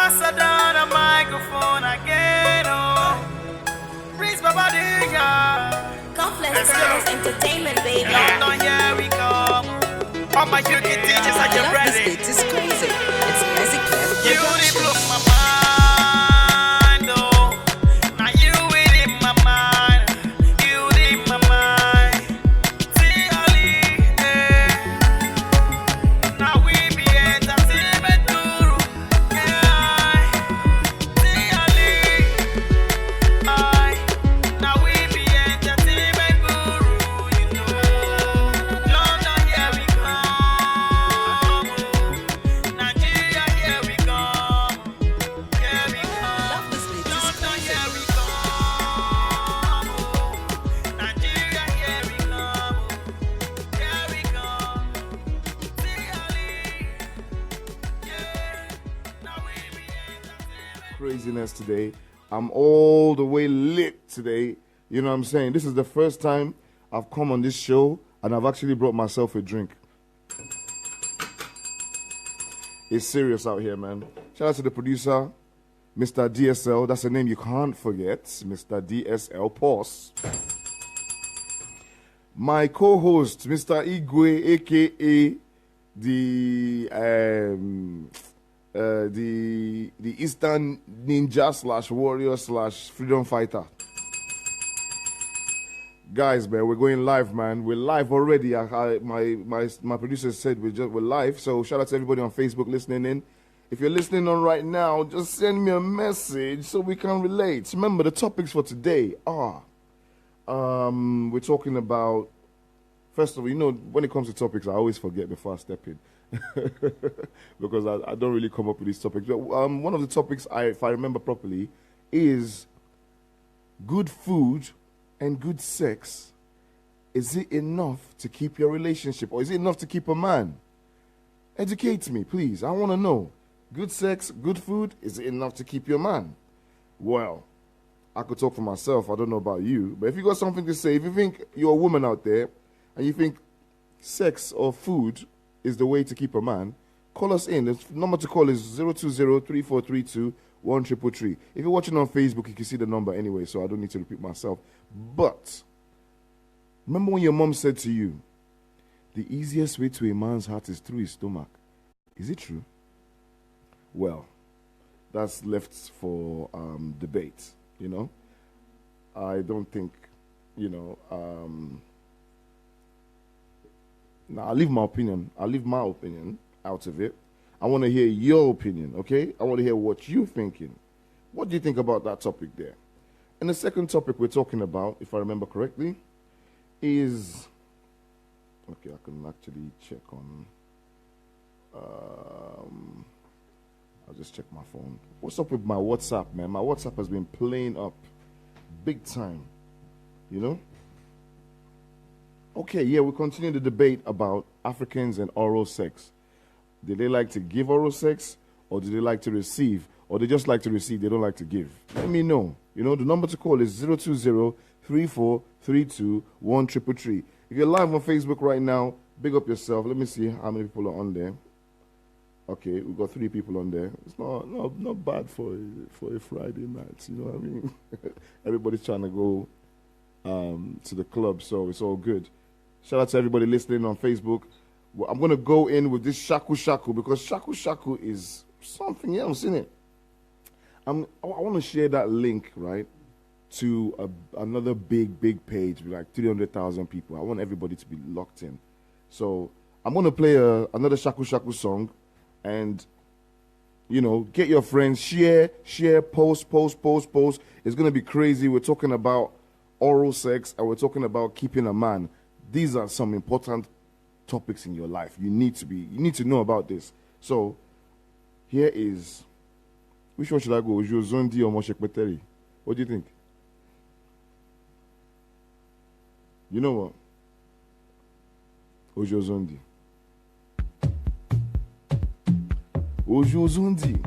ambassador on a microphone again, oh. Please, Baba, Complex Girls Entertainment, baby. London, here we come. All my UK teachers are you ready? This is crazy. It's music. You really blow my mind, oh. Now you in my mind. You in my mind. See, Ali, eh. Now we be entertainment guru. Yeah. See, Ali, now we be entertainment guru, you know. London, here we come. Nigeria, here we come. Here we come. London, here we come. Nigeria, here we come. Here we come. See, Ali. Yeah. Now we be entertainment. Craziness today. I'm all the way lit today. You know what I'm saying? This is the first time I've come on this show and I've actually brought myself a drink. It's serious out here, man. Shout out to the producer, Mr. DSL. That's a name you can't forget. Mr. DSL. Pause. My co-host, Mr. Igwe, aka the Eastern Ninja / Warrior / Freedom Fighter. Guys, man, we're going live, man. We're live already. My producer said we're live. So shout out to everybody on Facebook listening in. If you're listening on right now, just send me a message so we can relate. Remember, the topics for today are we're talking about. First of all, you know, when it comes to topics, I always forget before I step in. Because I don't really come up with these topics. But, one of the topics, if I remember properly, is good food and good sex. Is it enough to keep your relationship? Or is it enough to keep a man? Educate me, please. I want to know. Good sex, good food, is it enough to keep your man? Well, I could talk for myself. I don't know about you. But if you got something to say, if you think you're a woman out there and you think sex or food is the way to keep a man, call us in. The number to call is 020-3432-1333. If you're watching on Facebook, you can see the number anyway, so I don't need to repeat myself. But remember when your mom said to you, the easiest way to a man's heart is through his stomach. Is it true? Well, that's left for debate, you know. I don't think, you know, now, I'll leave my opinion out of it. I want to hear your opinion, okay? I want to hear what you're thinking. What do you think about that topic there? And the second topic we're talking about, if I remember correctly, is... Okay, I can actually check on... I'll just check my phone. What's up with my WhatsApp, man? My WhatsApp has been playing up big time, you know? Okay, yeah, we'll continue the debate about Africans and oral sex. Do they like to give oral sex, or do they like to receive? Or they just like to receive, they don't like to give? Let me know. You know, the number to call is 020-3432-1333. If you're live on Facebook right now, big up yourself. Let me see how many people are on there. Okay, we've got 3 people on there. It's not bad for a Friday night, you know what I mean? Everybody's trying to go to the club, so it's all good. Shout out to everybody listening on Facebook. Well, I'm going to go in with this shaku shaku because shaku shaku is something else, isn't it? I want to share that link, right, to another big page with like 300,000 people. I want everybody to be locked in. So I'm going to play another shaku shaku song and, you know, get your friends, share, post. It's going to be crazy. We're talking about oral sex and we're talking about keeping a man. These are some important topics in your life. You need to know about this. So here is, which one should I go? Jozondi or Moshek Beteri? What do you think? You know what? Ojozondi. Ojozondi.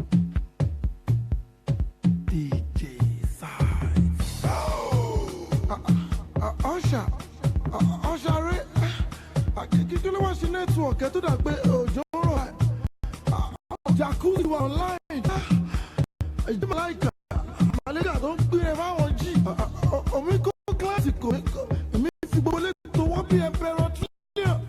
DJ Size. Usher. Usher, kí ló wá sí network ẹ tó dà pé òjò ń rọ̀ jacuzzi wà online Malaika, Malaika tó ń gbére fáwọn jí. Omi kó kíláàsì kò mí fi gbogbo lè tó wọ́n bí ẹ̀pẹ̀rọ̀ tílíọ̀.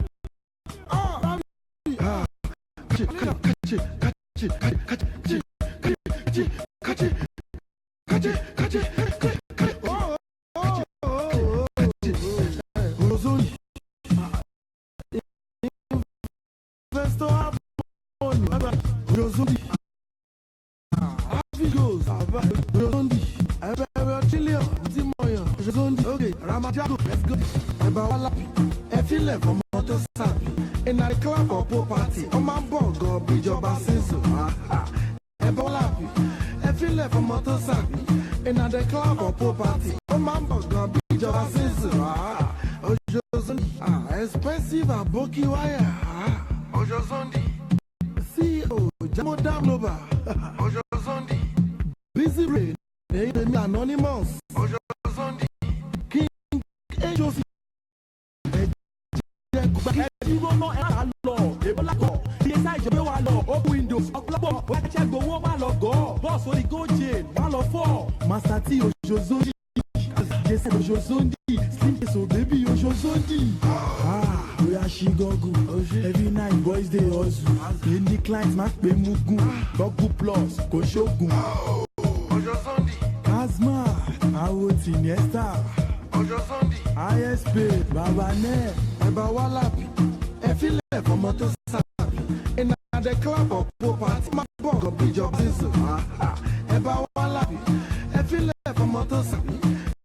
In a club or pool party, on my bog or bridge or basinso. I feel like a motor sappy. In a club or pool party, on my bog or bridge or basinso. Expensive a bookie wire. Ojo Zondi. CEO, Jamo Damloba. Ojo Zondi. Busy Brain, Anonymous. Ojo Zondi. King Angel. Master T Ojo Zondi, Jesse Ojo Zondi, Slim so baby Ojo Zondi. We are Chicago. Every night boys they hustle. Any clients mark pay mugu, Gogu Plus, Koshogun. Ojo Zondi, Asma, Awoti Nesta. Ojo Zondi, ISP, Babane, Ebawalapi. I feel like a motor sappy. In the club or pool party, my bog or bridge of this. Ebawalapi. I feel like a motor sappy.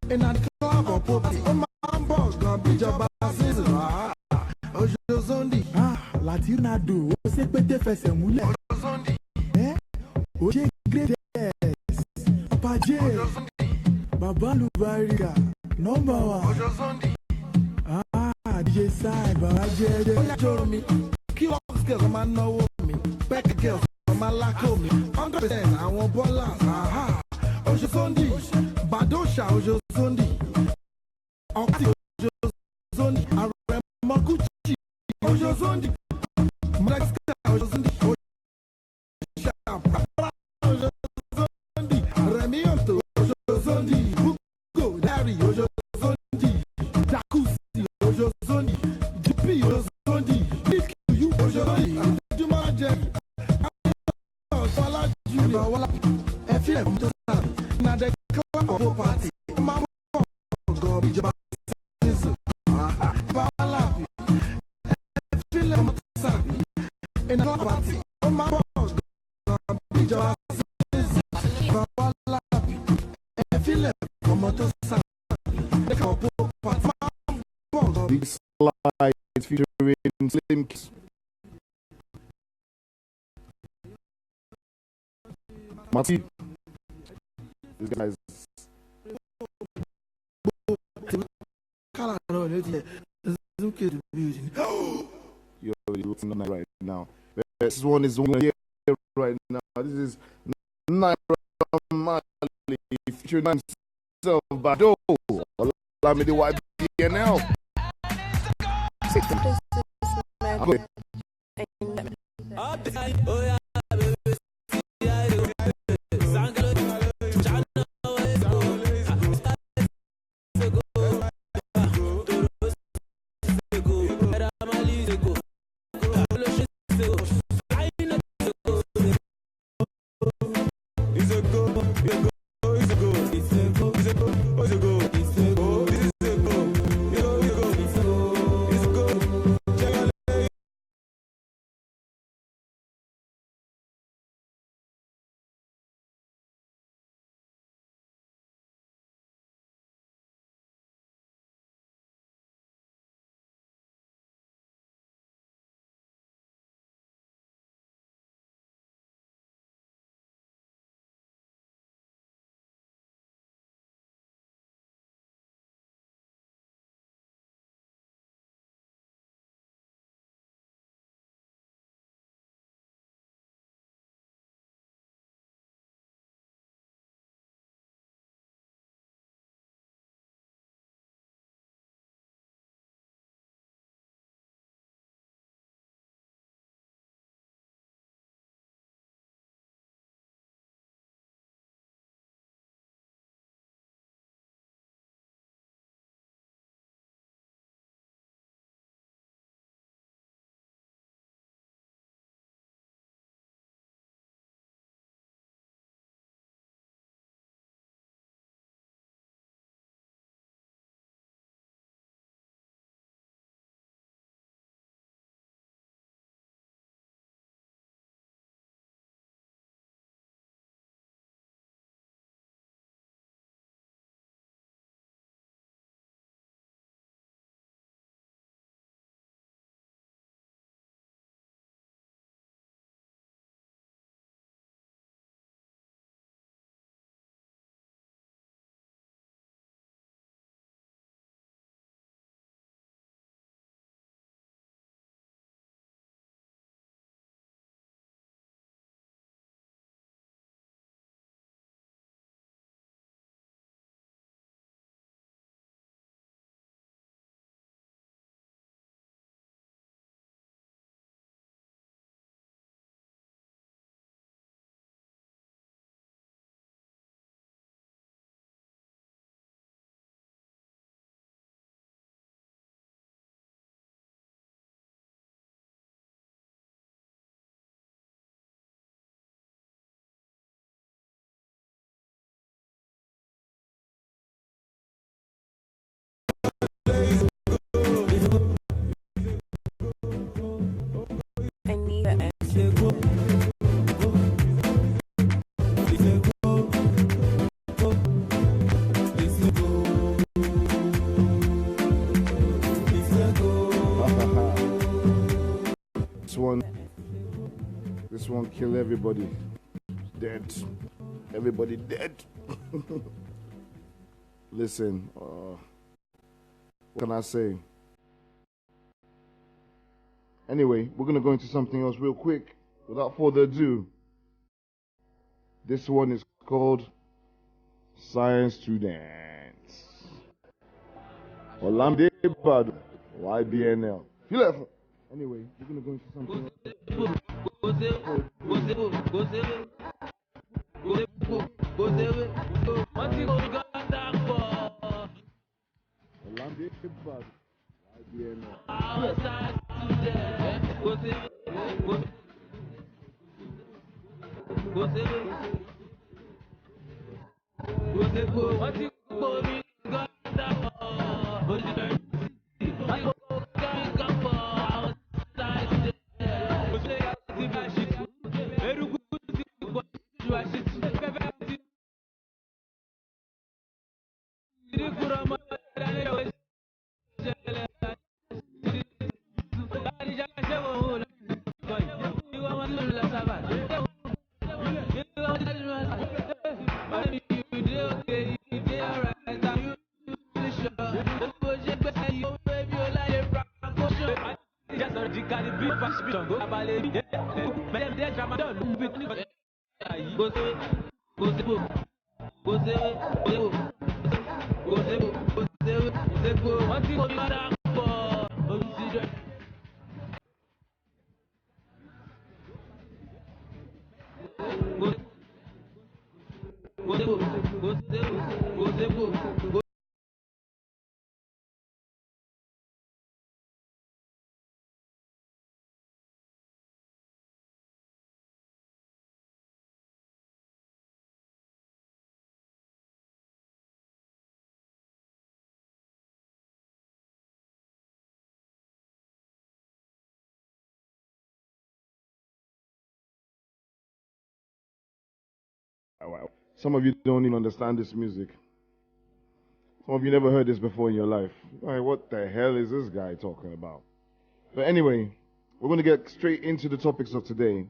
In the club or pool party, my bog or bridge of this. Ojo Zondi. Latina do. Ose pete fese mule. Ojo Zondi. Oje greatest. Papa J. Ojo Zondi. Baba Lubariga. Number one. Ojo Zondi. DJ Side, Baba J. Oya joro mi. Kill off girls on my know me. Back girls on my lack of me. 100% I want ballers. Ojo Zondi. Badosha Ojo Zondi. Ojo Zondi. Maguchi. Ojo Zondi. Max Ojo Zondi. Ojo Zondi. Remy Onto Ojo Zondi. Hugo Dari Ojo Zondi. Jacuzzi Ojo Zondi. GP Ojo Zondi. Nick you Ojo Zondi. Juma Jen. Fala Junior. Wala. FM to start. Na the club of party. Mama go be Jaba. In a party, on my bog, be just I feel like a motor sack. The couple party, bog. Big slides featuring Slim Kiss. Marty. This guy's you're looking at right now. This one is one here right now. This is Naira Marley featuring himself Bado. Allow me the YBNL. This one kill everybody. Dead. Everybody dead. Listen, what can I say? Anyway, we're going to go into something else real quick. Without further ado, this one is called Science Students. Olamide Badu, YBNL. Anyway, we're going to go into something else. Olamide Badu, Some of you don't even understand this music. Some of you never heard this before in your life. Like, what the hell is this guy talking about? But anyway, we're going to get straight into the topics of today.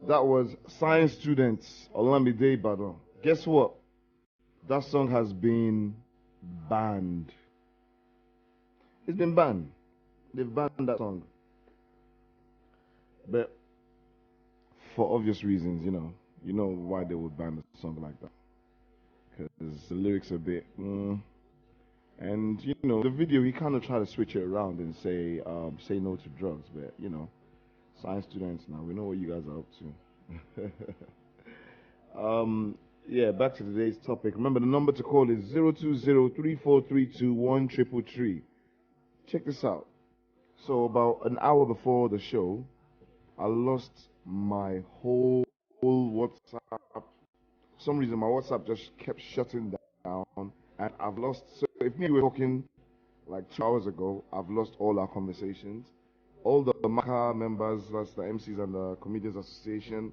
That was Science Students, Olamide Badu. Guess what? That song has been banned. It's been banned. They've banned that song. But for obvious reasons, you know why they would ban a song like that. Because the lyrics are a bit, and the video he kind of tried to switch it around and say no to drugs, but science students now we know what you guys are up to. Yeah, back to today's topic. Remember the number to call is 020-3432-1333. Check this out. So about an hour before the show, I lost my whole WhatsApp. For some reason, my WhatsApp just kept shutting down, and I've lost. So if me and you were talking like 2 hours ago, I've lost all our conversations. All the MACA members, that's the MCs and the Comedians Association,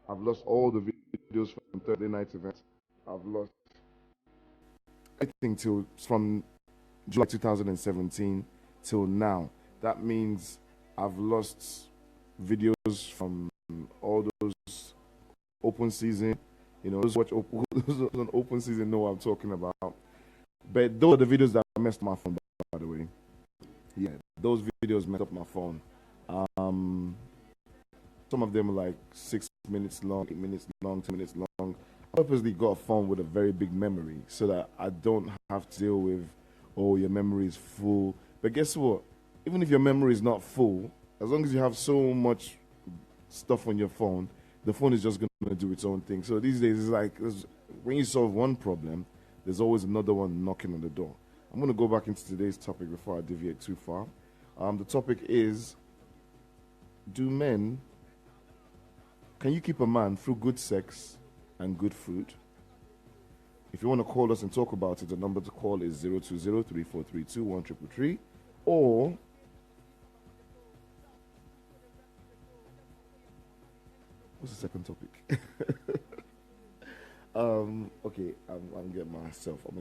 I've lost all the videos from Thursday night's event. I've lost everything from July 2017 till now. That means I've lost videos from all those open season. Those watch those on open season know what I'm talking about. But those are the videos that messed my phone, by the way. Yeah, those videos messed up my phone. Some of them are like 6 minutes long, 8 minutes long, 10 minutes long. I purposely got a phone with a very big memory so that I don't have to deal with, oh, your memory is full. But guess what? Even if your memory is not full, as long as you have so much stuff on your phone, the phone is just going to do its own thing. So these days, it's like when you solve one problem, there's always another one knocking on the door. I'm going to go back into today's topic before I deviate too far. The topic is, can you keep a man through good sex and good food? If you want to call us and talk about it, the number to call is 020-3432-1333, or what's the second topic? Okay, I'm gonna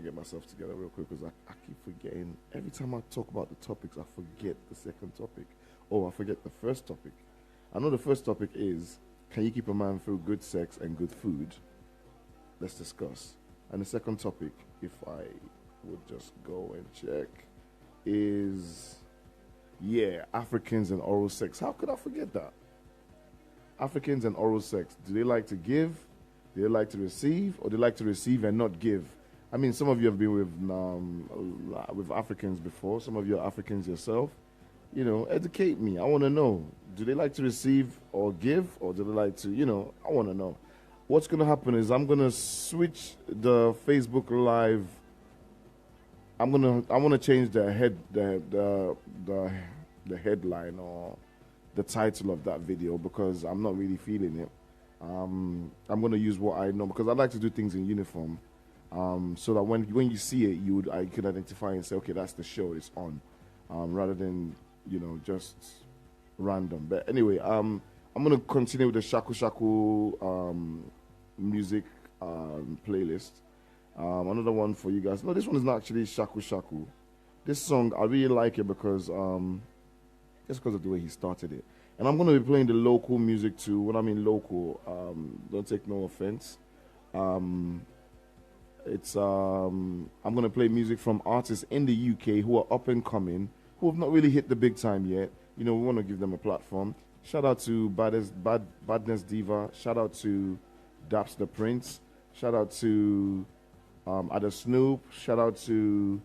get myself together real quick because I keep forgetting. Every time I talk about the topics, I forget the second topic. Oh, I forget the first topic. I know the first topic is, can you keep a man through good sex and good food? Let's discuss. And the second topic, if I would just go and check, is Africans and oral sex. How could I forget that? Africans and oral sex. Do they like to give? Do they like to receive? Or do they like to receive and not give? I mean, some of you have been with Africans before. Some of you are Africans yourself. You know, educate me. I want to know. Do they like to receive or give? Or do they like to, I want to know. What's going to happen is I'm going to switch the Facebook Live. I want to change the headline or the title of that video because I'm not really feeling it. I'm going to use what I know because I like to do things in uniform, so that when you see it, I could identify and say, okay, that's the show, it's on, rather than just random. But anyway, I'm going to continue with the Shaku Shaku music playlist. Another one for you guys. No, this one is not actually Shaku Shaku. This song, I really like it because just because of the way he started it. And I'm going to be playing the local music too. When I mean local, don't take no offense. I'm going to play music from artists in the UK who are up and coming, who have not really hit the big time yet. We want to give them a platform. Shout out to Badness Diva. Shout out to Daps the Prince. Shout out to Ada Snoop. Shout out to,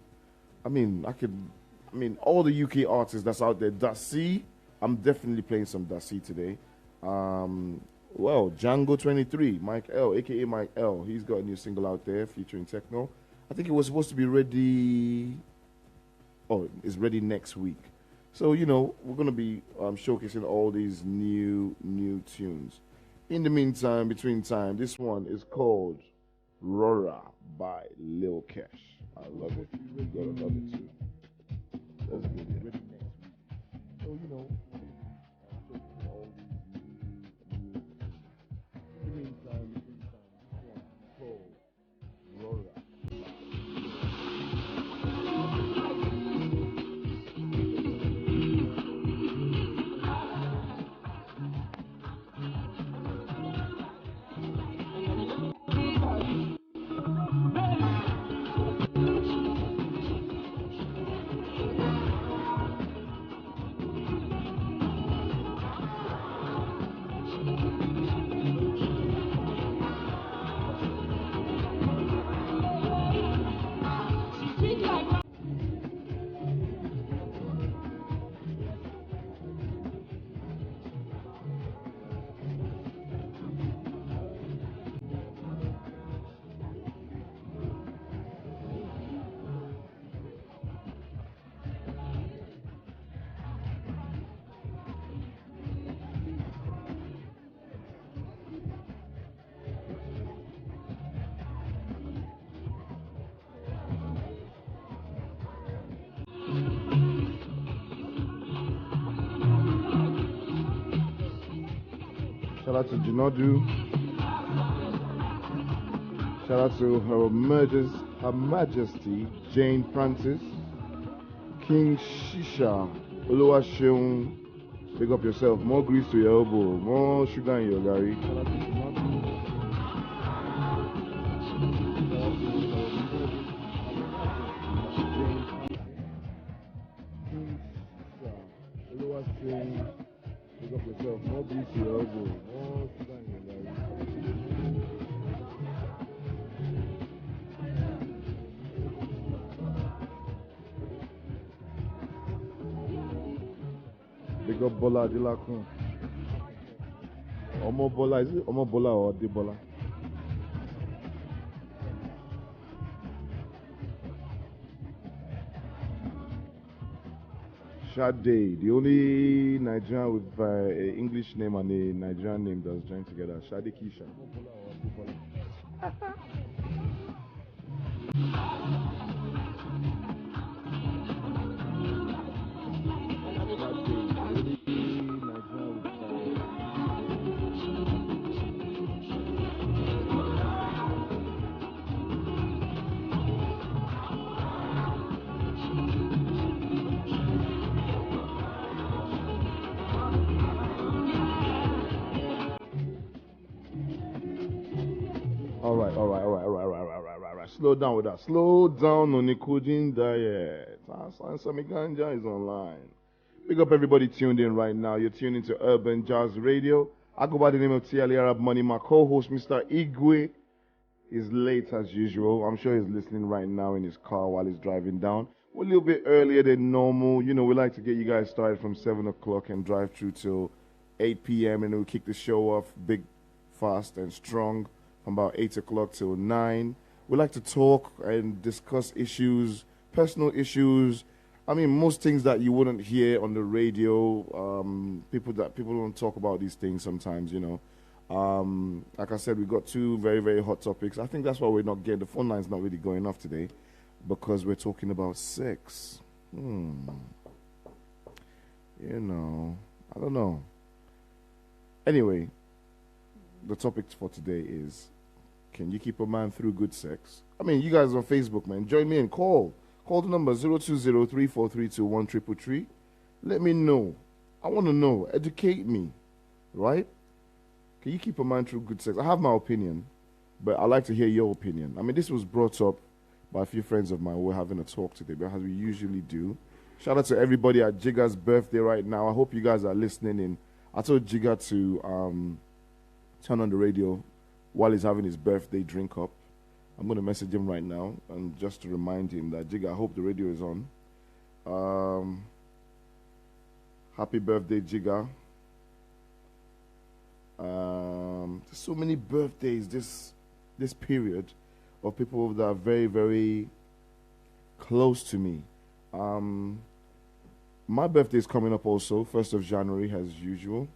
all the UK artists that's out there. Dasi, I'm definitely playing some Dasi today. Django 23, Mike L, aka Mike L. He's got a new single out there featuring techno. I think it was supposed to be ready. Oh, it's ready next week. So we're gonna be showcasing all these new tunes. In the meantime, between time, this one is called Rora by Lil Kesh. I love it. You gotta love it too. Let's get it. Ready next week. So all these new tunes. In the meantime, this one called Rora. Shout out to Jinodu. Shout out to Her Majesty Jane Francis. King Shisha. Oluwaseun. Big up yourself. More grease to your elbow. More sugar in your gari. Shout out to Jinodu. King Shisha. Oluwaseun. Big up yourself. More grease to your elbow. More sugar in your gari. Big up Bola Dilakun. Omo Bola, is it Omo Bola or Debola? Sade, the only Nigerian with an English name and a Nigerian name that's joined together. Sade Kisha. All right. Slow down with that. Slow down on the codeine diet. Sami Ganja is online. Big up everybody tuned in right now. You're tuned into Urban Jazz Radio. I go by the name of TLE Arab Money. My co-host, Mr. Igwe, is late as usual. I'm sure he's listening right now in his car while he's driving down. We're a little bit earlier than normal. You know, we like to get you guys started from 7 o'clock and drive through till 8 p.m. and then we'll kick the show off big, fast, and strong from about 8 o'clock till 9. We like to talk and discuss issues, personal issues. I mean, most things that you wouldn't hear on the radio. People don't talk about these things sometimes, you know. Like I said, we got two very, very hot topics. I think that's why we're not getting the phone line's not really going off today, because we're talking about sex. You know, I don't know. Anyway, the topic for today is, can you keep a man through good sex? I mean, you guys on Facebook, man, join me and call. Call the number 020-3432-1333. Let me know. I want to know. Educate me, right? Can you keep a man through good sex? I have my opinion, but I'd like to hear your opinion. I mean, this was brought up by a few friends of mine. We're having a talk today, but as we usually do. Shout out to everybody at Jigga's birthday right now. I hope you guys are listening in. I told Jigga to turn on the radio while he's having his birthday drink up. I'm going to message him right now and just to remind him that, Jigga, I hope the radio is on. Happy birthday, Jigga. There's so many birthdays this period of people that are very, very close to me. My birthday is coming up also, 1st of January as usual.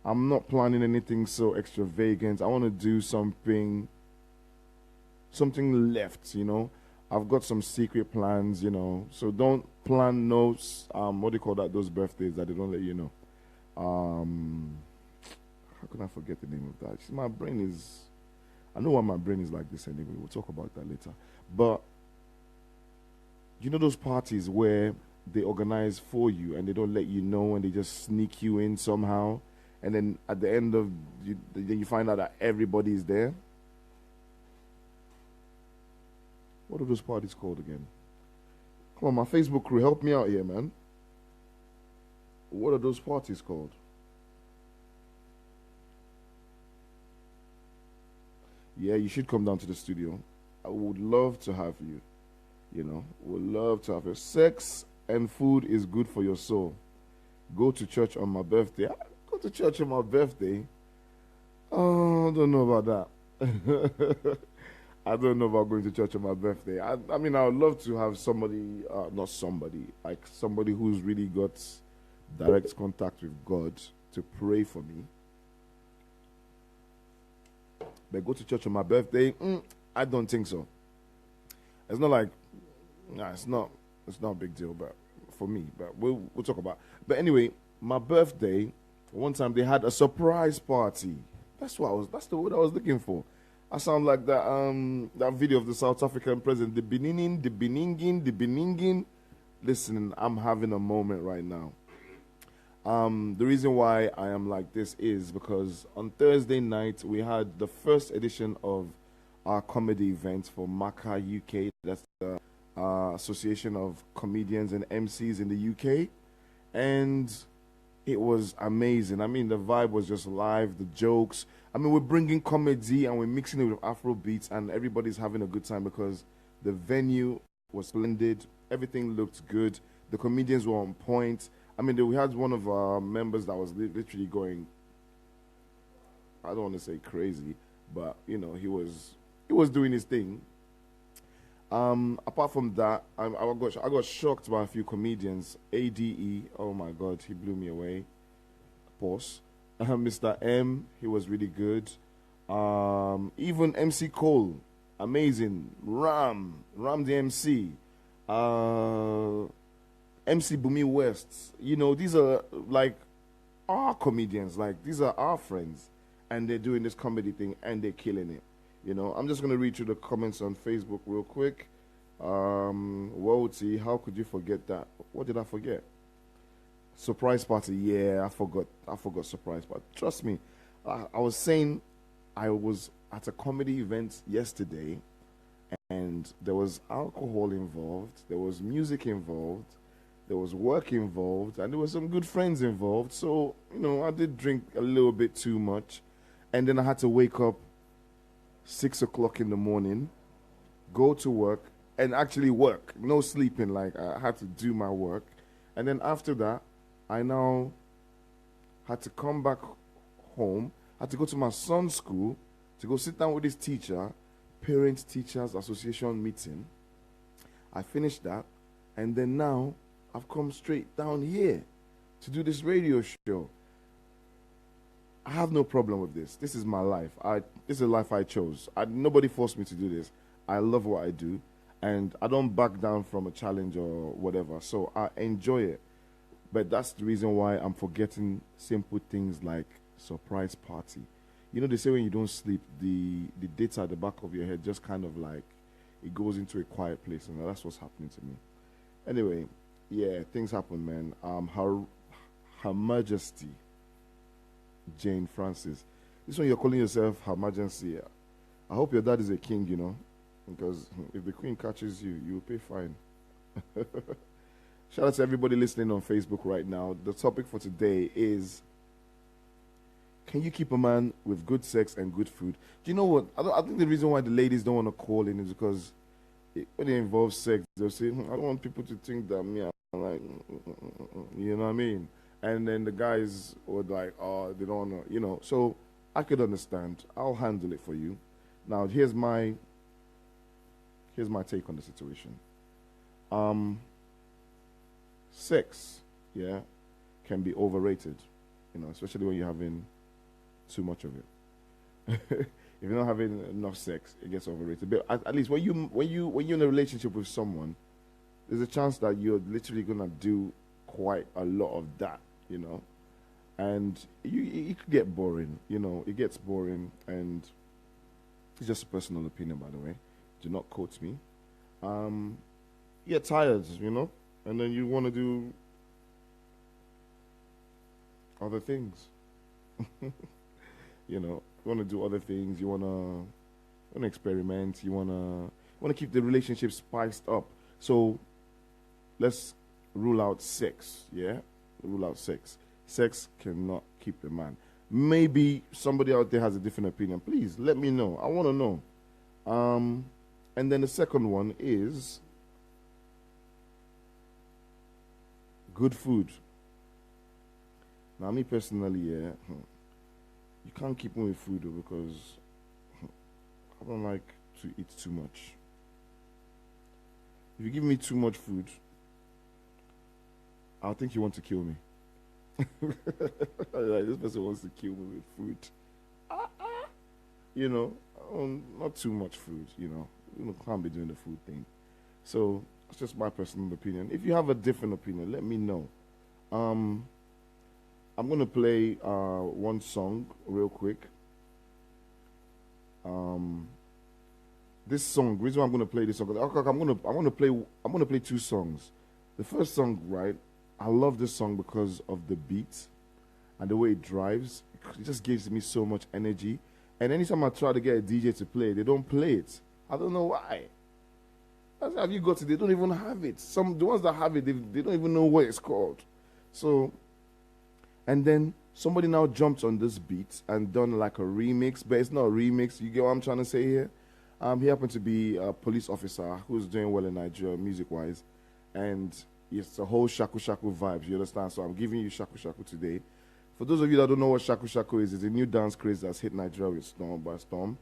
I'm not planning anything so extravagant. I want to do something left, you know. I've got some secret plans, you know. So don't plan those, what do you call that, those birthdays that they don't let you know. How can I forget the name of that? My brain is, I know why my brain is like this anyway. We'll talk about that later. But, you know those parties where they organize for you and they don't let you know and they just sneak you in somehow? And then at the end of, then you find out that everybody is there? What are those parties called again? Come on, my Facebook crew, help me out here, man. What are those parties called? Yeah, you should come down to the studio. I would love to have you. You know, would love to have you. Sex and food is good for your soul. Go to church on my birthday. Go to church on my birthday? Oh, I don't know about that. I don't know about going to church on my birthday. I mean, I would love to have somebody, not somebody, like somebody who's really got direct contact with God to pray for me. But go to church on my birthday? I don't think so. It's not like, it's not a big deal, but for me. But we'll talk about. But anyway, my birthday, one time they had a surprise party. That's the word I was looking for. I sound like that video of the South African president, the Beningin. Listen, I'm having a moment right now. The reason why I am like this is because on Thursday night we had the first edition of our comedy event for MACA UK. That's the Association of Comedians and MCs in the UK. And it was amazing. I mean, the vibe was just live, the jokes. I mean, we're bringing comedy and we're mixing it with Afro beats, and everybody's having a good time because the venue was splendid. Everything looked good. The comedians were on point. I mean, we had one of our members that was literally going, I don't want to say crazy, but, you know, he was doing his thing. Apart from that, I got shocked by a few comedians. ADE, oh my God, he blew me away. Pause. Mr. M, he was really good. Even MC Cole, amazing. Ram the MC. MC Bumi West. You know, these are like our comedians. Like, these are our friends. And they're doing this comedy thing and they're killing it. You know, I'm just going to read through the comments on Facebook real quick. Woti, how could you forget that? What did I forget? Surprise party. Yeah, I forgot surprise party. Trust me, I was saying I was at a comedy event yesterday, and there was alcohol involved, there was music involved, there was work involved, and there were some good friends involved. So, I did drink a little bit too much. And then I had to wake up 6 o'clock in the morning, go to work, and actually work. No sleeping, like I had to do my work. And then after that, I now had to come back home, had to go to my son's school to go sit down with his teacher, Parent Teachers Association meeting. I finished that, and then now I've come straight down here to do this radio show. I have no problem with this. This is my life. This is a life I chose. Nobody forced me to do this. I love what I do, and I don't back down from a challenge or whatever. So I enjoy it. But that's the reason why I'm forgetting simple things like surprise party. They say when you don't sleep, the data at the back of your head just kind of like, it goes into a quiet place, and that's what's happening to me. Anyway, yeah, things happen, man. Her Majesty Jane Francis. This one you're calling yourself Her Majesty. I hope your dad is a king, because if the queen catches you, you'll pay fine. Shout out to everybody listening on Facebook right now. The topic for today is, can you keep a man with good sex and good food? Do you know what? I think the reason why the ladies don't want to call in is because when it involves sex, they'll say, I don't want people to think that me, I'm like, you know what I mean? And then the guys would like, oh, they don't want to, So I could understand. I'll handle it for you. Now, here's my take on the situation. Sex, can be overrated, especially when you're having too much of it. If you're not having enough sex, it gets overrated. But at least when you're in a relationship with someone, there's a chance that you're literally gonna do quite a lot of that, and it could get boring. It gets boring, and it's just a personal opinion, by the way. Do not quote me. You get tired, and then you want to do other things. You want to do other things. You want to experiment. You want to keep the relationship spiced up. So let's rule out sex. Yeah, rule out sex. Sex cannot keep a man. Maybe somebody out there has a different opinion. Please let me know. I want to know. And then the second one is good food. Now, me personally, you can't keep me with food because I don't like to eat too much. If you give me too much food, I'll think you want to kill me. Like, this person wants to kill me with food. Not too much food, can't be doing the food thing. So, that's just my personal opinion. If you have a different opinion, let me know. I'm going to play one song real quick. This song, the reason why I'm going to play this song, I'm going to play two songs. The first song, right? I love this song because of the beat and the way it drives. It just gives me so much energy. And anytime I try to get a DJ to play, they don't play it. I don't know why. That's have you got it? They don't even have it. The ones that have it, they don't even know what it's called. So, and then somebody now jumped on this beat and done like a remix, but it's not a remix. You get what I'm trying to say here? He happened to be a police officer who's doing well in Nigeria, music-wise, and it's a whole shaku shaku vibes. You understand? So I'm giving you shaku shaku today. For those of you that don't know what shaku shaku is, it's a new dance craze that's hit Nigeria by storm.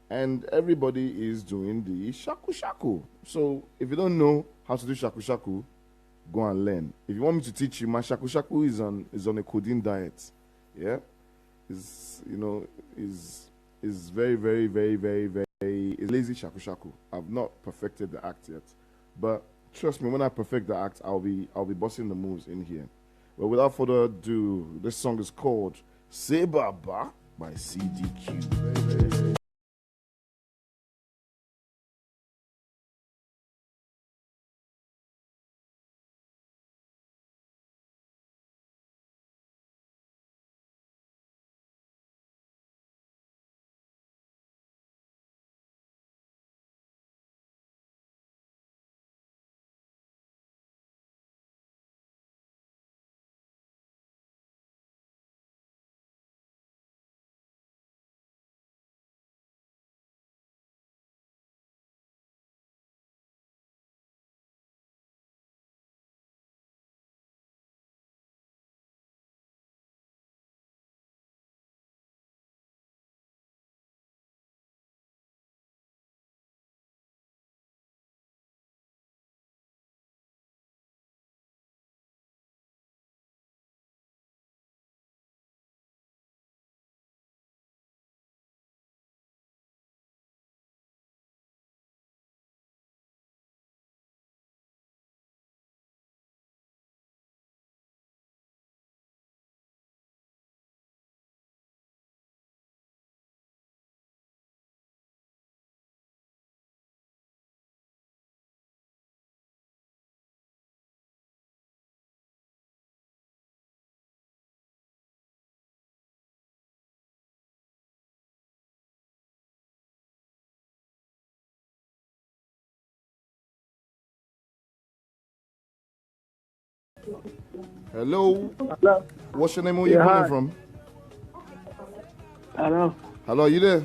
And everybody is doing the shaku shaku. So if you don't know how to do shaku shaku, go and learn. If you want me to teach you, my shaku shaku is on a codeine diet. Yeah, is very, very, very, very, very is lazy shaku shaku. I've not perfected the act yet, but trust me, when I perfect the act, I'll be busting the moves in here. But without further ado, this song is called "Say Baba" by CDQ. Very, very, very Hello. Hello. What's your name? Where you Yeah, calling hi. from? Hello. Hello, are you there?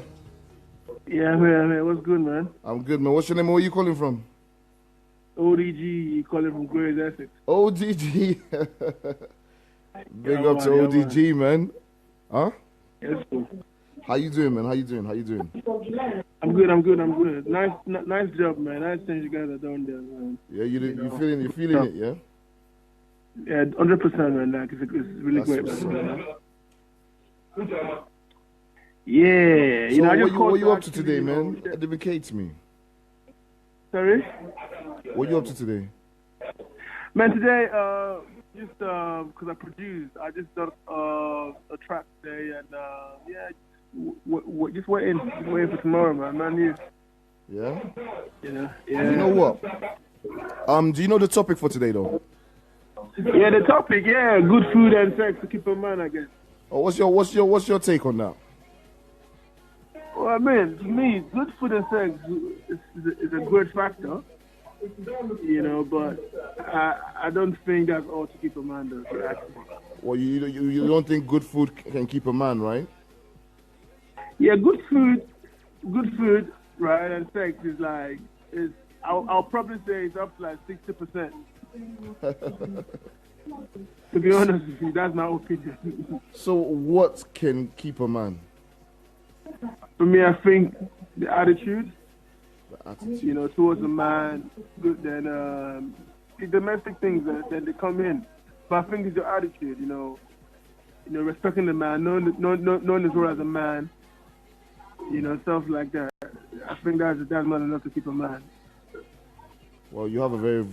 Yeah, I'm here. What's good, man? I'm good, man. What's your name? Where you calling from? ODG, calling from Grays, Essex. ODG. Big Yeah, up to man, ODG, man. Huh? Yes, sir. How you doing, man? How you doing? I'm good. Nice job, man. Nice things you guys are doing there, man. Yeah, you feeling it, yeah? Yeah, 100%, man. Like, it's really That's great, what's man. Yeah, So I just what you up to actually, today, man? Advocate me. Sorry? What you up to today? Man, today, just because I produced, I just done a track today, and just waiting for tomorrow, man. Yeah? Yeah. You know what? Do you know the topic for today, though? Yeah, the topic, good food and sex to keep a man, I guess. Oh, what's your take on that? Well, I mean, to me, good food and sex is a great factor, but I don't think that's all to keep a man, though, actually. Well, you don't think good food can keep a man, right? Yeah, good food, right, and sex is like, I'll probably say it's up to like 60%. To be honest with you, that's my opinion. So what can keep a man? For me, I think the attitude, The attitude. towards a man, good. Then the domestic things then they come in. But I think it's your attitude, respecting the man, knowing his role as a man, stuff like that. I think that's not enough to keep a man. Well, you have a very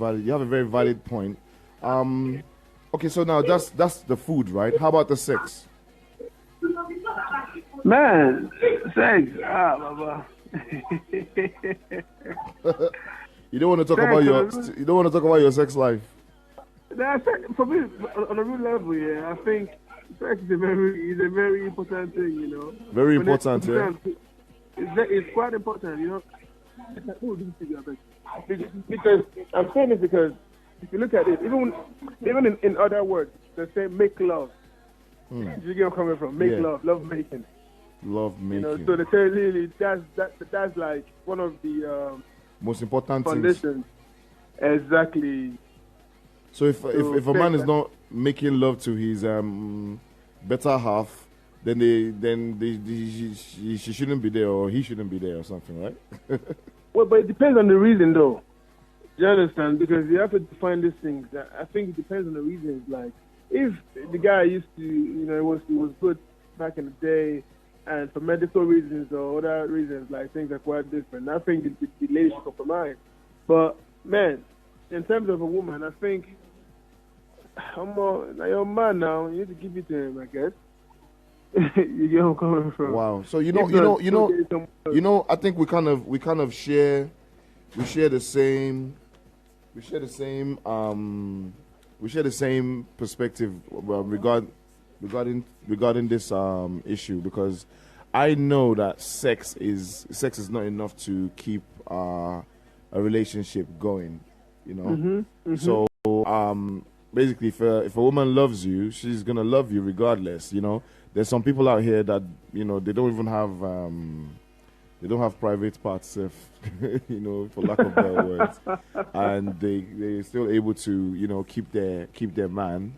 valid point. Okay, so now that's the food, right? How about the sex? Man, sex, baba. You don't want to talk about your sex life. For me, on a real level, I think sex is a very important thing, Very important, yeah. It's quite important, Because I'm saying this because if you look at it, even in other words, they say make love. You get where I'm coming from? Make love making. Love making. So they say really that's like one of the most important foundations. things. Exactly. So if a man is not making love to his better half, then she shouldn't be there, or he shouldn't be there, or something, right? Well, but it depends on the reason, though. Do you understand? Because you have to define these things. I think it depends on the reasons. Like, if the guy used to, it was good back in the day, and for medical reasons or other reasons, like things are quite different. I think the lady should compromise. But man, in terms of a woman, I think you're a man now. You need to give it to him, I guess. You get where I'm coming from. Wow. So I think we kind of share the same perspective regarding this issue, because I know that sex is not enough to keep a relationship going, So basically, if a woman loves you, she's gonna love you regardless, There's some people out here that they don't even have private parts, for lack of better words, and they're still able to keep their man,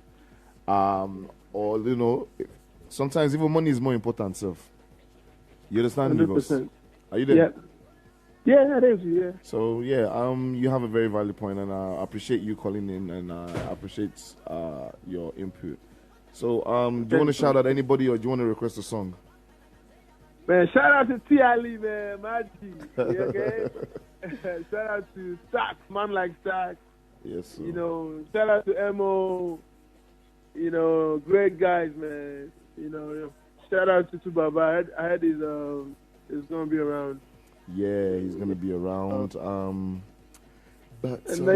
or sometimes even money is more important, You understand me, boss? 100%. Are you there? Yeah, that is, yeah. So you have a very valid point, and I appreciate you calling in, and I appreciate your input. So do you want to shout out anybody, or do you want to request a song? Man, shout out to T.I.Lee, man, Maggie. Okay? Shout out to Stack, man like Stack. Yes, sir. Shout out to Mo. Great guys, man. Shout out to Baba. I heard he's gonna be around. Yeah, he's gonna be around. But just I'd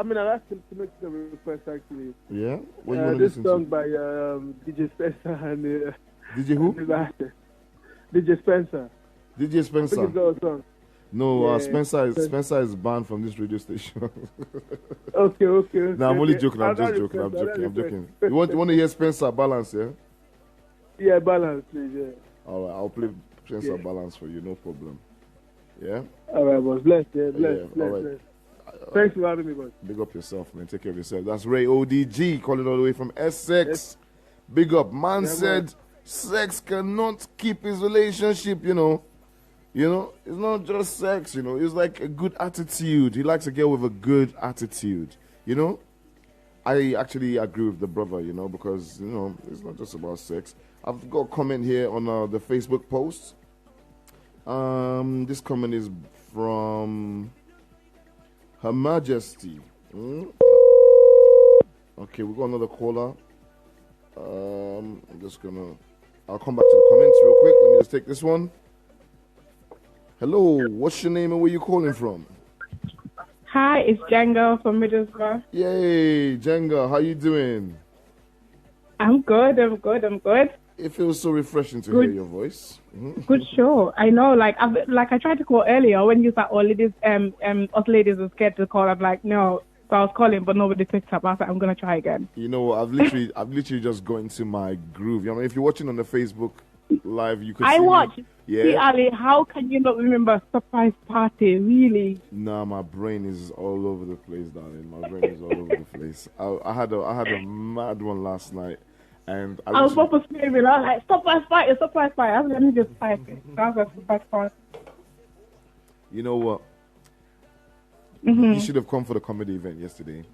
like to make a request actually. Yeah, what you want to this listen song to? by DJ Spencer and DJ who? DJ Spencer. DJ Spencer. I think it's got a song. No, Yeah. Spencer is banned from this radio station. Okay. No, I'm only okay. joking. I'm I'll just not joking. I'm request, I'll joking. not I'm joking. request. You want to hear Spencer balance, yeah? Yeah, balance, please. Yeah. All right, I'll play Spencer Yeah. balance for you. No problem. Yeah. All right, boss. Bless. Yeah, bless. Yeah, Bless. all right. Bless. Thanks for having me, boss. Big up yourself, man. Take care of yourself. That's Ray ODG calling all the way from Essex. Big up. Man said sex cannot keep his relationship, you know. You know, it's not just sex, you know. It's like a good attitude. He likes a girl with a good attitude, you know. I actually agree with the brother, you know, because, you know, it's not just about sex. I've got a comment here on the Facebook post. This comment is from Her Majesty. Okay, we got another caller. I'll come back to the comments real quick. Let me just take this one. Hello, what's your name and where you calling from? Hi, it's Jenga from Middlesbrough. Yay, Jenga, how you doing? I'm good. It feels so refreshing to hear your voice. Good show. I know, like I tried to call earlier when you said all ladies, us ladies were scared to call. I'm like, no. So I was calling, but nobody picked up. I was like, I'm gonna try again. You know what? I've literally just got into my groove. You know, if you're watching on the Facebook Live, you could see watched. me. Yeah. See, Ali, how can you not remember surprise party? Really? Nah, my brain is all over the place, darling. My brain is all over the place. I had a mad one last night, and I was supposed to scream. I was like, surprise party. I was let me just type it. That was a surprise party. You know what? Mm-hmm. You should have come for the comedy event yesterday.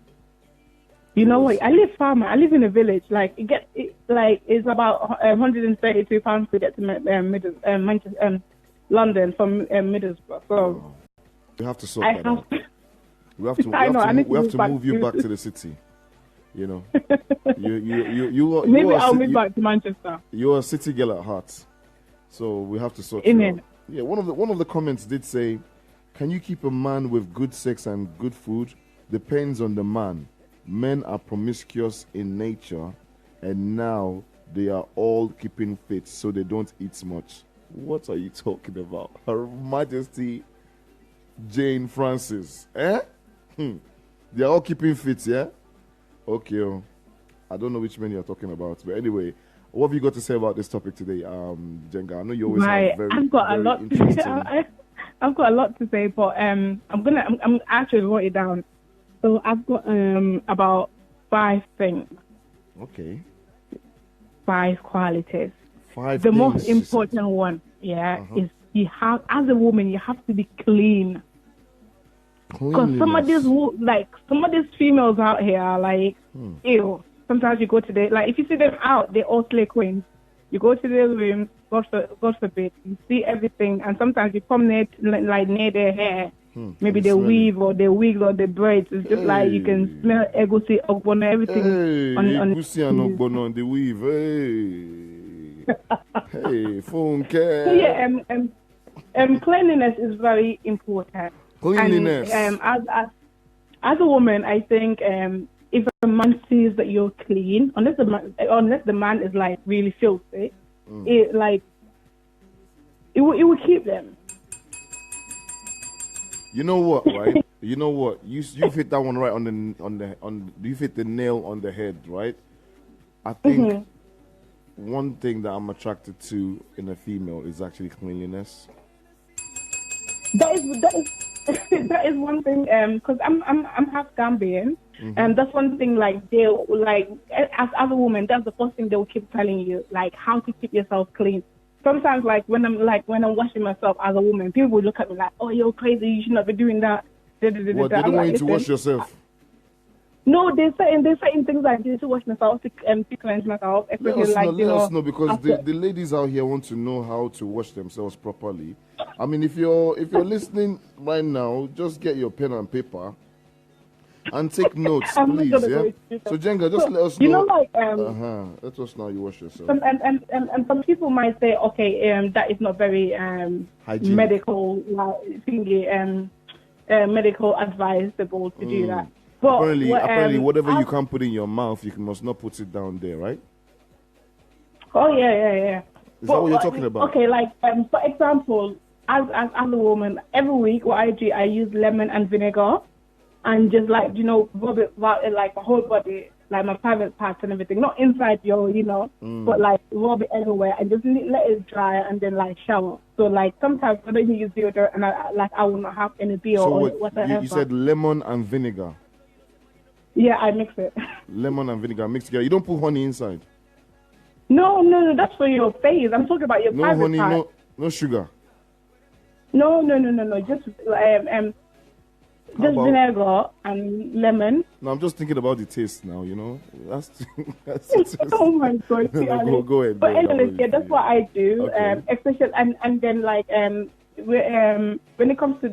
You know what? I live farmer. I live in a village. Like it's about £132 to get to Manchester, London from Middlesbrough. So we have to sort that out. We have to move you back to the city. You know, maybe I'll move back to Manchester. You're a city girl at heart, so we have to sort you out. Yeah, one of the comments did say, "Can you keep a man with good sex and good food? Depends on the man. Men are promiscuous in nature, and now they are all keeping fit, so they don't eat much." What are you talking about? Her Majesty Jane Francis. They are all keeping fit, yeah? Okay. I don't know which men you're talking about, but anyway, what have you got to say about this topic today, Jenga? I know you always have very, I've got very a lot. I've got a lot to say, but I'm actually wrote it down. So I've got about 5 things. Okay. 5 qualities. 5 The things, most important one, is as a woman you have to be clean. Because some of these females out here are like, ew. Sometimes you go to if you see them out, they're all slay queens. You go to their room, God forbid, you see everything, and sometimes you come near their hair. Maybe they weave or they wig or they braids. It's just like you can smell egusi, ogbono, everything. Egusi and ogbono on the weave. Hey, phone care. So yeah, cleanliness is very important. Cleanliness. And, as a woman, I think if a man sees that you're clean, unless the man is like really filthy, it will keep them. You know what, right? You know what? You've hit that one right you've hit the nail on the head, right? I think one thing that I'm attracted to in a female is actually cleanliness. That is one thing. Because I'm half Gambian, and that's one thing. Like they as a woman, that's the first thing they will keep telling you, like how to keep yourself clean. Sometimes, when I'm washing myself as a woman, people will look at me like, "Oh, you're crazy. You should not be doing that." What, they don't want you to wash yourself? No, they're saying things like this to wash myself, to cleanse myself. Let us know because the ladies out here want to know how to wash themselves properly. I mean, if you're listening right now, just get your pen and paper and take notes, please. Yeah. So Jenga, just let us know. You know, let us know how you wash yourself. And some people might say, okay, that is not very medical thingy, medical advisable to do that. But apparently, whatever you can't put in your mouth, you must not put it down there, right? Oh yeah. Is that what you're talking about? Okay, for example, as a woman, every week what I do, I use lemon and vinegar, and just like rub it like my whole body, like my private parts and everything, not inside but like rub it everywhere and just let it dry and then like shower. So like sometimes I don't use deodorant and I will not have any deal or whatever. You said lemon and vinegar. Yeah, I mix it. Lemon and vinegar mixed together. You don't put honey inside. No, that's for your face. I'm talking about your private honey, part. no sugar. No. Just vinegar and lemon. No, I'm just thinking about the taste now. That's oh my God! Go ahead. But anyways, that's what I do. Okay. Especially and then like when it comes to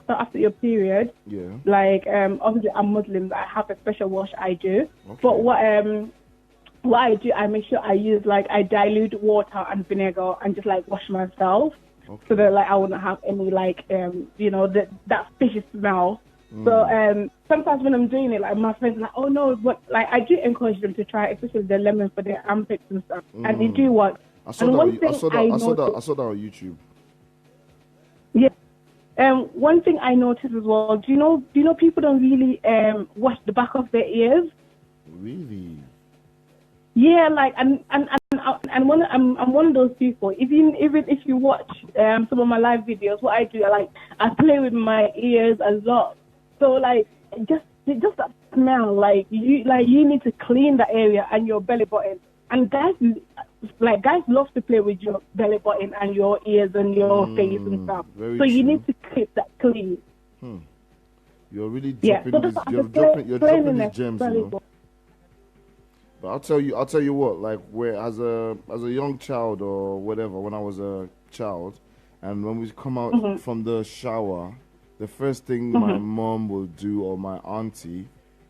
after your period. Yeah. Like obviously I'm Muslim. I have a special wash I do. Okay. But what I do, I make sure I dilute water and vinegar and just like wash myself. Okay. So that like I wouldn't have any that fishy smell. So sometimes when I'm doing it, like my friends are like, oh no, but like I do encourage them to try, especially the lemon for their armpits and stuff, and it do work. I saw that on YouTube. Yeah. One thing I noticed as well. Do you know people don't really wash the back of their ears? Really? Yeah, like and I'm one of those people. Even if you watch some of my live videos, what I do, I play with my ears a lot. So like just that smell, like you need to clean the area and your belly button. And guys love to play with your belly button and your ears and your face and stuff. So true. You need to keep that clean. You're really dropping you're dropping these gems, But I'll tell you what, like where as a young child or whatever, when I was a child, and when we come out from the shower, the first thing my mom will do or my auntie,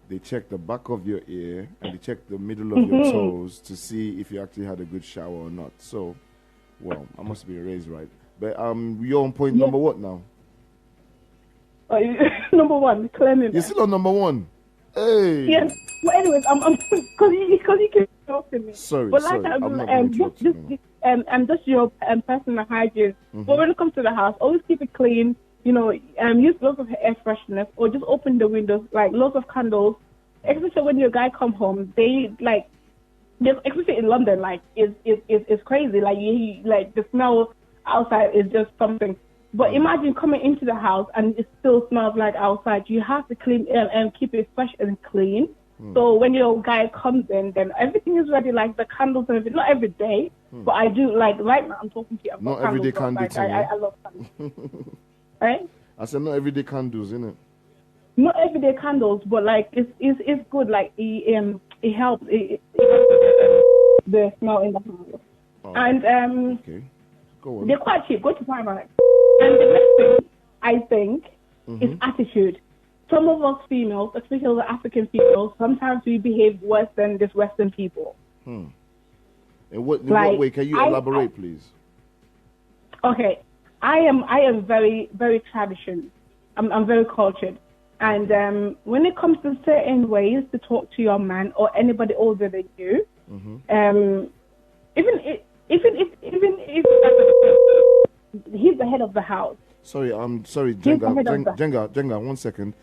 they check the back of your ear and they check the middle of your toes to see if you actually had a good shower or not. So, well, I must be raised right. But you're on point number what now? Number one, cleanliness. You're still on number one. Hey. Yes. Well, anyways, I'm because you keep talking me. Sorry, but sorry. Just your personal hygiene. But when it comes to the house, always keep it clean. Use lots of air freshness, or just open the windows, like lots of candles. Especially when your guy come home, they like, especially in London, like it's crazy. Like the smell outside is just something. But imagine coming into the house and it still smells like outside. You have to clean and keep it fresh and clean. So when your guy comes in, then everything is ready, like the candles and everything. Not every day, but I do, like right now I'm talking to you. Not everyday candles. I love candles. Right? I said not everyday candles, innit? Not everyday candles, but like it's good. Like it helps. It the smell in the house. Oh. And okay. Go on. They're quite cheap. Go to Primark. And the next thing I think is attitude. Some of us females, especially the African females, sometimes we behave worse than just Western people. In what way? Can you elaborate, please? Okay, I am very, very traditional. I'm very cultured, and when it comes to certain ways to talk to your man or anybody older than you, even if he's the head of the house. Sorry, Jenga, 1 second.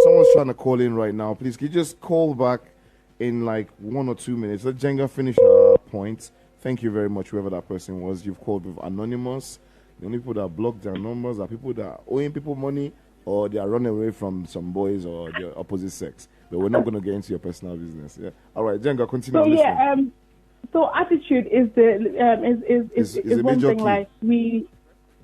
Someone's trying to call in right now. Please, can you just call back in like 1 or 2 minutes? Let Jenga finish her points. Thank you very much, whoever that person was. You've called with anonymous. The only people that block their numbers are people that are owing people money or they are running away from some boys or the opposite sex. But we're not going to get into your personal business. Yeah. All right, Jenga, continue. So yeah, so attitude is one thing. Key. Like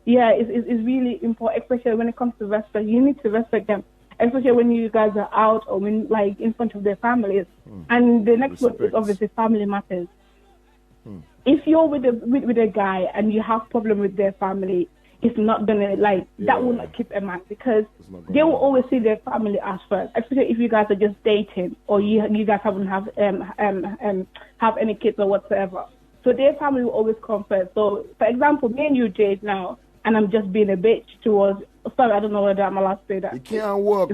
is really important, especially when it comes to respect. You need to respect them, especially when you guys are out or when like in front of their families. And the next word is obviously family matters. If you're with a guy and you have problem with their family, it's not gonna that will not keep a man, because they will always see their family as first. Especially if you guys are just dating or you guys haven't have any kids or whatsoever. So their family will always come first. So for example, me and you date now, and I'm just being a bitch towards. Sorry, I don't know whether I'm allowed to say that. It can't work.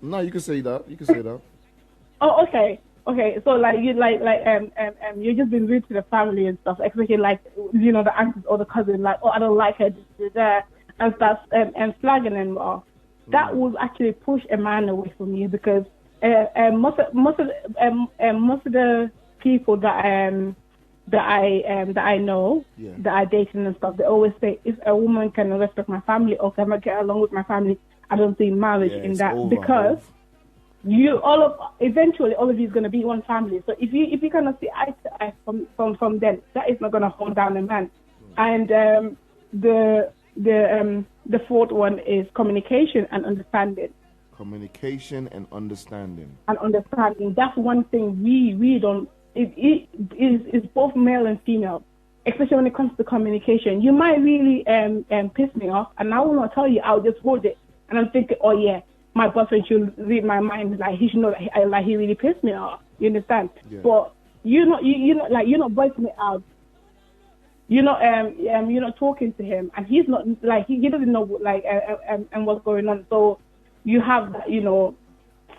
No, you can say that. You can say that. Oh, okay. okay, so like you just been rude to the family and stuff, especially like the aunties or the cousin, like, oh, I don't like her, and stuff, and flagging them off. That would actually push a man away from you because most of the people that I know, that I dating and stuff, they always say, if a woman can respect my family or can get along with my family, I don't see marriage in that because eventually all of you is going to be one family. So if you cannot see eye to eye from them, that is not going to hold down a man. And the fourth one is communication and understanding. Communication and understanding. And understanding. That's one thing we don't. It is both male and female, especially when it comes to communication. You might really piss me off, and I will not tell you. I'll just hold it, and I'm thinking, oh yeah, my boyfriend should read my mind. Like he should know that like he really pissed me off. You understand? Yeah. But you're not voicing it out. You're not talking to him, and he's not like he doesn't know and what's going on. So you have that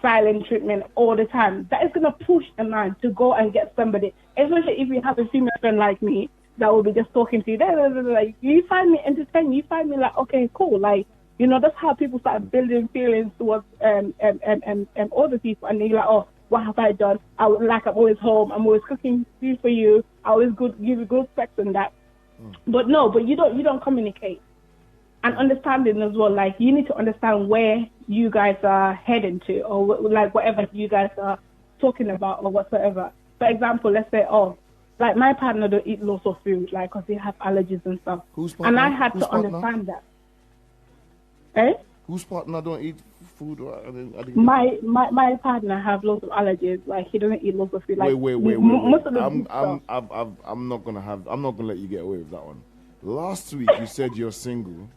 silent treatment all the time. That is gonna push a man to go and get somebody, especially if you have a female friend like me that will be just talking to you. Like you find me entertaining, you find me like okay, cool, like that's how people start building feelings towards other people, and they're like, oh, what have I done? I'm always home, I'm always cooking food for you, I always give you good sex and that. But you don't communicate. And understanding as well, like you need to understand where you guys are heading to, or like whatever you guys are talking about or whatsoever. For example, let's say, oh, like my partner don't eat lots of food, like because he has allergies and stuff. And I had to understand that. Eh? Whose partner don't eat food? My partner have lots of allergies. Like he doesn't eat lots of food. Like wait. Most of the I'm not gonna let you get away with that one. Last week you said you're single.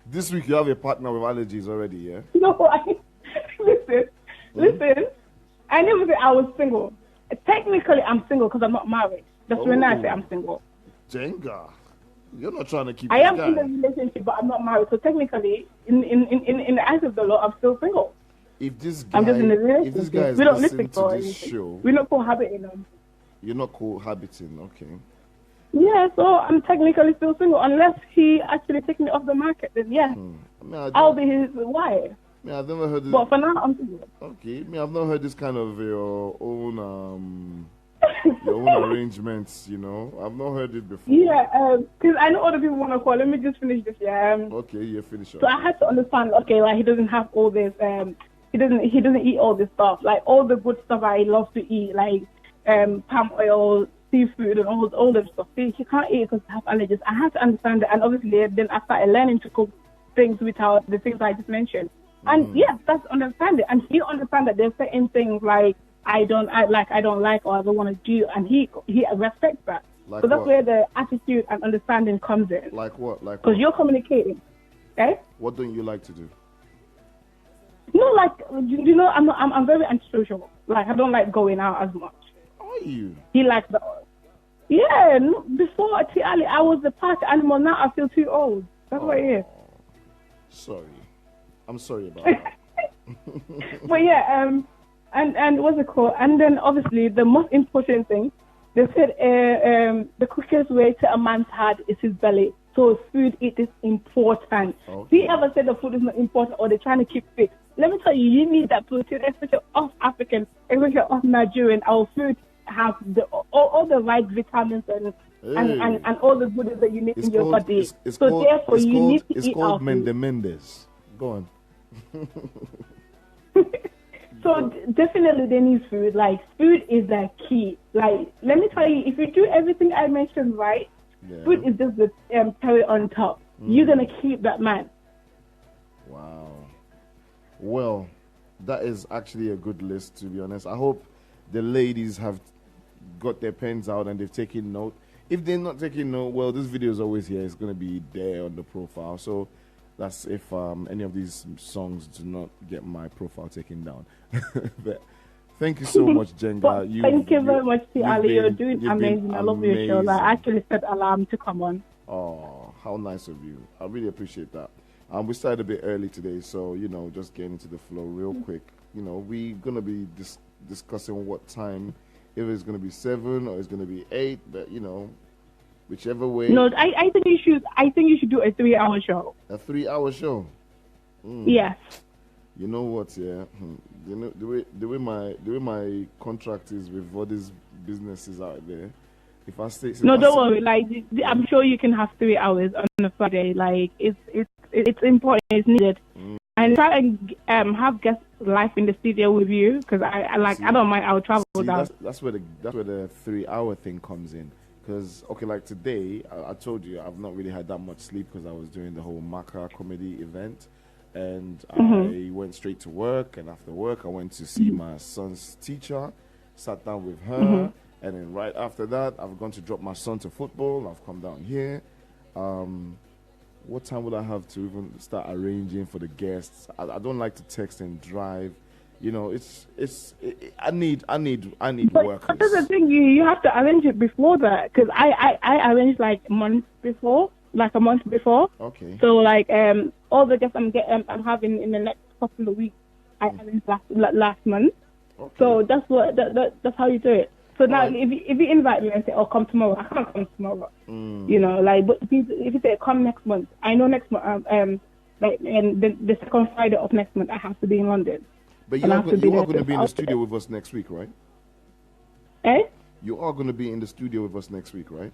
This week you have a partner with allergies already, yeah? No, listen. I never said I was single. Technically, I'm single because I'm not married. That's when I say I'm single. Jenga, you're not trying to keep. I am in a relationship, but I'm not married. So technically, in the eyes of the law, I'm still single. If this guy, I'm just in a relationship. Is we don't listening to this show, we're not cohabiting them. You're not cohabiting, okay? Yeah, so I'm technically still single unless he actually takes me off the market. Then yeah, I'll be his wife. I've never heard this. But for now, I'm single. Okay, I've not heard this kind of your own arrangements. I've not heard it before. Yeah, because I know other people want to call. Let me just finish this. Yeah. Okay, yeah, finish up. So I had to understand. Okay, like he doesn't have all this. He doesn't eat all this stuff. Like all the good stuff I love to eat, like palm oil, seafood, and all that stuff. He can't eat because he has allergies. I had to understand that, and obviously then I started learning to cook things without the things I just mentioned. And yes, that's understanding. And he understands that there's certain things like I don't like or I don't want to do, and he respects that. Like so that's what? where the attitude and understanding comes in. Like what? Because you're communicating. Okay? What don't you like to do? I'm very antisocial. Like I don't like going out as much. Are you? He likes the. Yeah, before Tiali, I was the party animal. Now I feel too old. That's what it is. Sorry. I'm sorry about that. But yeah, and what's it called? And then obviously the most important thing, they said the quickest way to a man's heart is his belly. So food, it is important. Okay. Whoever said the food is not important or they're trying to keep fit, let me tell you, you need that protein, especially us Africans, especially us Nigerian. Our food have all the right vitamins and all the goodies that you need in your body. Therefore, you need to eat our food. It's called Mendes. Go on. So definitely they need food. Like food is the key. Like let me tell you, if you do everything I mentioned right, food is just the cherry on top. You're gonna keep that man. Wow. Well, that is actually a good list, to be honest. I hope the ladies have got their pens out and they've taken note. If they're not taking note, well, this video is always here. It's going to be there on the profile. So that's if any of these songs do not get my profile taken down. But thank you so much, Jenga. Thank you very much, Ali. You're doing amazing. I love your show. I actually set alarm to come on. Oh, how nice of you. I really appreciate that. We started a bit early today, so, just getting into the flow real quick. We're going to be discussing what time, if it's going to be 7 or it's going to be 8, but whichever way. No, I think you should do a 3-hour show. A 3-hour show. Yes. You know what? Yeah, the way my contract is with all these businesses out there. If I stay, no, don't worry. Like, I'm sure you can have 3 hours on a Friday. Like, it's important. It's needed. And try and have guests live in the studio with you, because I don't mind. I'll travel down. That's where the 3-hour thing comes in. Because like today, I told you I've not really had that much sleep because I was doing the whole Maka comedy event, and I went straight to work. And after work, I went to see my son's teacher, sat down with her, and then right after that, I've gone to drop my son to football. I've come down here. What time would I have to even start arranging for the guests? I don't like to text and drive. I need workers. That's the thing. You have to arrange it before that, because I arranged like a month before. Okay. So like all the guests I'm having in the next couple of weeks, I arranged last month. Okay. So that's how you do it. So now, if you invite me and say, "Oh, come tomorrow," I can't come tomorrow. But if you say, "Come next month," I know next month, and the second Friday of next month, I have to be in London. But you are going to be in the studio with us next week, right? Eh? You are going to be in the studio with us next week, right?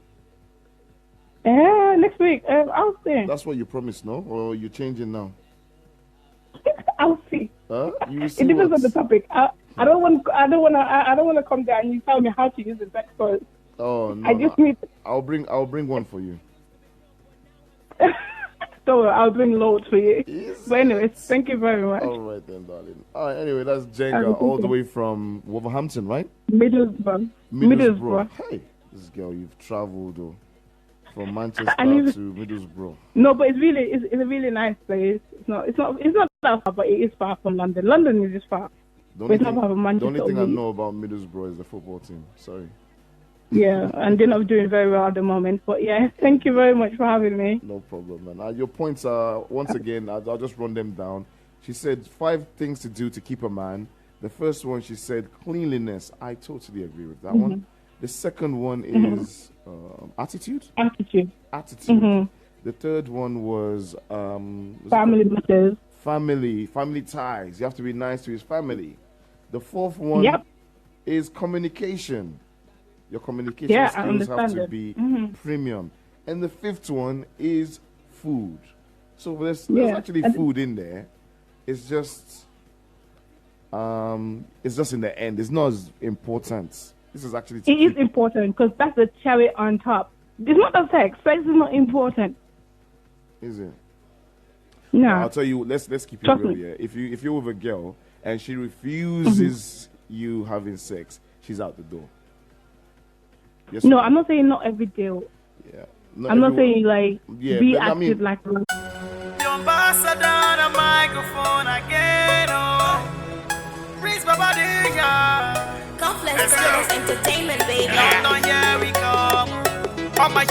Next week. I'll see. That's what you promised, no? Or you're changing now? I'll see. Huh? You see it depends on the topic. I don't want to come there and you tell me how to use the sex toys. Oh no! I just need. I'll bring one for you. So I'll bring loads for you. Yes. But anyways, thank you very much. All right then, darling. All right. Anyway, that's Jenga all the way from Wolverhampton, right? Middlesbrough. Hey, this girl, you've traveled though, from Manchester to Middlesbrough. No, but it's a really nice place. It's not that far, but it is far from London. London is just far. The only thing I know about Middlesbrough is the football team. Sorry. Yeah, and they're not doing very well at the moment. But yeah, thank you very much for having me. No problem, man. Your points are, once again, I'll just run them down. She said 5 things to do to keep a man. The first one, she said cleanliness. I totally agree with that one. The second one is attitude. Attitude. The third one was family matters. Family ties. You have to be nice to his family. The fourth one is communication. Your communication skills have to be premium. And the fifth one is food. So there's actually food in there. It's just in the end. It's not as important. This is actually it is important, because that's the cherry on top. It's not the sex. Sex is not important. Is it? No. I'll tell you. Let's keep it real here. If you're with a girl and she refuses you having sex, she's out the door. Yes, no, I'm not saying not every day. Yeah. I'm not saying like be active like. Your ambassador on a microphone again. Reach my body, Conflict Girls Entertainment, baby. London, here we come. On my